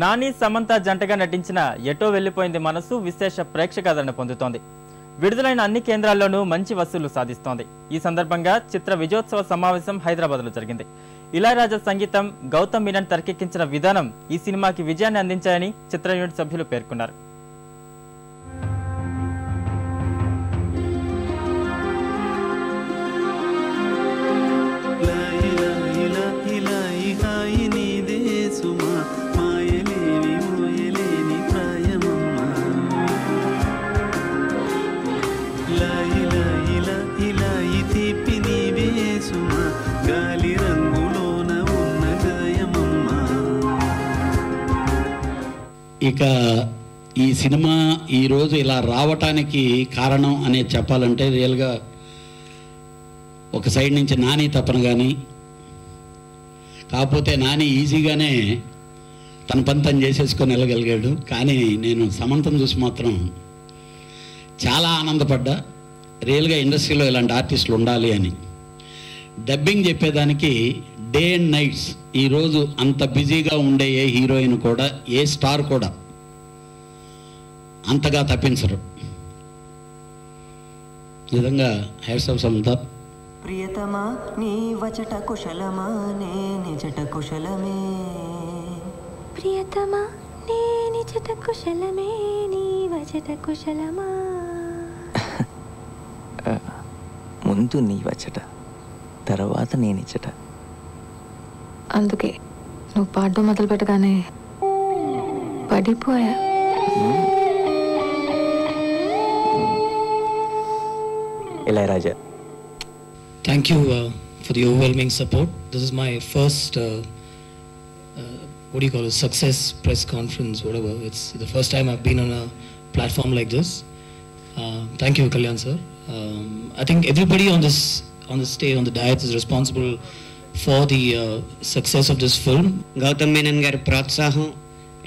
నాని సమంత జంటగా నటించిన ఎటో వెళ్లిపోయింది మనసు విశేష ప్రేక్షకాదరణ పొందుతోంది. విడుదలైన అన్ని కేంద్రాల్లోనూ మంచి వసూళ్లు సాధిస్తోంది. ఈ సందర్భంగా చిత్ర విజయోత్సవ సమావేశం హైదరాబాద్లో జరిగింది. ఇళయరాజా సంగీతం, గౌతమ్ మీనన్ తెరకెక్కించిన విధానం ఈ సినిమాకి విజయాన్ని అందించాయని చిత్ర యూనిట్ సభ్యులు పేర్కొన్నారు. ఇక ఈ సినిమా ఈరోజు ఇలా రావటానికి కారణం అనేది చెప్పాలంటే రియల్గా ఒక సైడ్ నుంచి నాని తపన కానీ, కాకపోతే నాని ఈజీగానే తన పని తను చేసేసుకొని వెళ్ళగలిగాడు. కానీ నేను సమంతం చూసి మాత్రం చాలా ఆనందపడ్డా. రియల్గా ఇండస్ట్రీలో ఇలాంటి ఆర్టిస్టులు ఉండాలి అని. డబ్బింగ్ చెప్పేదానికి డే అండ్ నైట్స్ ఈరోజు అంత బిజీగా ఉండే ఏ హీరోయిన్ కూడా, ఏ స్టార్ కూడా అంతగా తప్పించరు. నిజంగా హ్యాట్స్ ఆఫ్ సమంత. ప్రియతమా నీ వచట కుశలమా నే నిజట కుశలమే, ప్రియతమా నే నిజట కుశలమే నీ వచట కుశలమా. ముందు నీ వచట, తర్వాత నేనిచ్చట. అందుకే నువ్వు పాడడం మొదలు పెట్టగానే పడిపోయా. Ilaiyaraaja, Thank you for the overwhelming support. This is my first, what do you call it, success press conference, whatever. It's the first time I've been on a platform like this. Thank you, Kalyan sir. I think everybody on this stage, on the dais is responsible for the success of this film. Gautam Menon గారి ప్రోత్సాహం,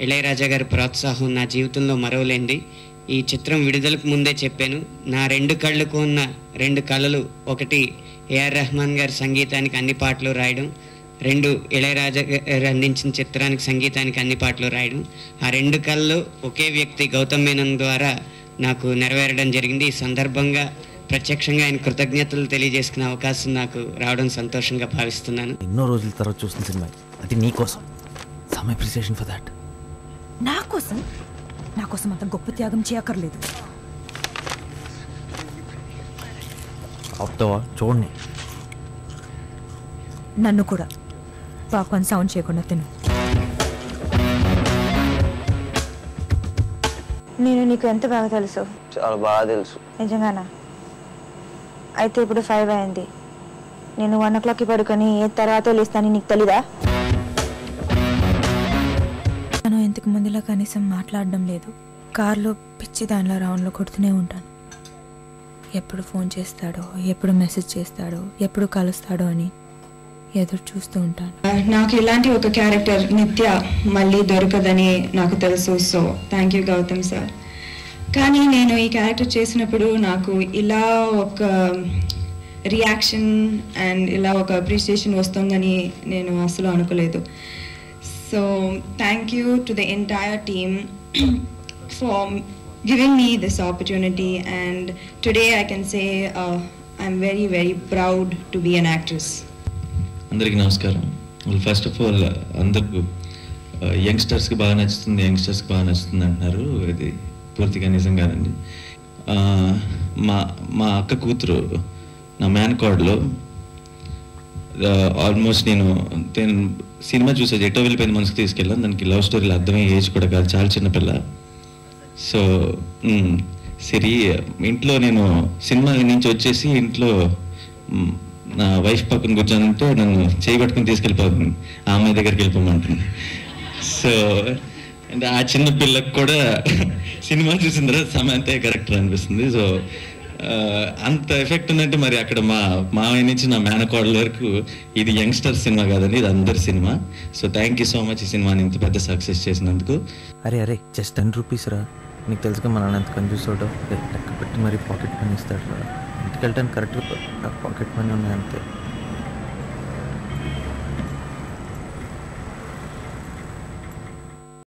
ఇళయరాజా గారి ప్రోత్సాహం నా జీవితంలో మరవలేండి. ఈ చిత్రం విడుదలకు ముందే చెప్పాను, నా రెండు కళ్ళకు ఉన్న రెండు కళలు, ఒకటి ఏఆర్ రెహమాన్ గారి సంగీతానికి అన్ని పాటలు రాయడం, రెండు ఇళయరాజా గారు అందించిన చిత్రానికి సంగీతానికి అన్ని పాటలు రాయడం. ఆ రెండు కళలు ఒకే వ్యక్తి గౌతమ్ మేనన్ ద్వారా నాకు నెరవేరడం జరిగింది. ఈ సందర్భంగా ప్రత్యక్షంగా ఆయన కృతజ్ఞతలు తెలియజేసుకునే అవకాశం నాకు రావడం సంతోషంగా భావిస్తున్నాను. ఎన్నో రోజుల తర్వాత చూసిన సినిమా, అది నీకోసం. Some appreciation for that. నా కోసం అంత గొప్ప త్యాగం చేయక్కర్లేదు. ఆపుతావా? చూడండి. నన్ను కూడా పాపం సౌండ్ చేయకుండా తిను. నేను నీకు ఎంత బాగా తెలుసు? చాలా బాగా తెలుసు. నిజంగానా? అయితే ఇప్పుడు 5 అయింది. నేను 1 o'clockకి పడుకొని తర్వాత లేస్తానని నీకు తెలీదా? తను ఇంతకు ముందులా కనీసం మాట్లాడడం లేదు. కార్లో పిచ్చి దానిలో రౌండ్లో కొడుతూనే ఉంటాను. ఎప్పుడు ఫోన్ చేస్తాడో, ఎప్పుడు మెసేజ్ చేస్తాడో, ఎప్పుడు కలుస్తాడో అని ఎదురు చూస్తూ ఉంటాను. నాకు ఇలాంటి ఒక క్యారెక్టర్ నిత్య మళ్ళీ దొరకదని నాకు తెలుసు. So thank you Gautam sir. కానీ నేను ఈ క్యారెక్టర్ చేసినప్పుడు నాకు ఇలా ఒక రియాక్షన్ అండ్ ఇలా ఒక అప్రిషియేషన్ వస్తుందని నేను అసలు అనుకోలేదు. So thank you to the entire team for giving me this opportunity, and today I can say I'm very very proud to be an actress. అందరికీ నమస్కారం. ఫస్ట్ ఆఫ్ ఆల్ అందరికీ యంగ్స్టర్స్కి బాగా నచ్చుతుంది అంటున్నారు. ఇది పూర్తిగా నిజంగానండి. మా అక్క కూతురు నా మ్యాన్కార్డ్లో ఆల్మోస్ట్ నేను సినిమా చూసేది ఎటో వెళ్ళిపోయింది మనసుకు తీసుకెళ్ళాను. దానికి లవ్ స్టోరీలు అర్థమయ్యే ఏజ్ కూడా కాదు, చాలా చిన్నపిల్ల. సో సరే ఇంట్లో నేను సినిమా నుంచి వచ్చేసి ఇంట్లో నా వైఫ్ పక్కన కూర్చొని నన్ను చేయబట్టుకుని తీసుకెళ్ళిపోతుంది, ఆ అమ్మాయి దగ్గరికి వెళ్ళిపోమంటుంది. సో అంటే ఆ చిన్న పిల్లకి కూడా సినిమా చూసిన తర్వాత సమంతే కరెక్టర్ అనిపిస్తుంది. సో అంత ఎఫెక్ట్ ఉందంటే మరి అక్కడ మా మామయ్య నుంచి నా మేనకోడల వరకు ఇది యంగ్స్టర్ సినిమా కాదండి, ఇది అందరి cinema. So thank you so much ఈ సినిమాని ఇంత పెద్ద సక్సెస్ చేసినందుకు. అరే జస్ట్ 10 rupees రా. నీకు తెలుసుగా మా నాన్న ఎంత కన్ఫ్యూజ్ అవడం. లెక్క పెట్టి మరి పాకెట్ మనీ ఇస్తాడు రా. ఇంటికి వెళ్ళటానికి కరెక్ట్గా పాకెట్ మనీ ఉన్నాయి అంతే.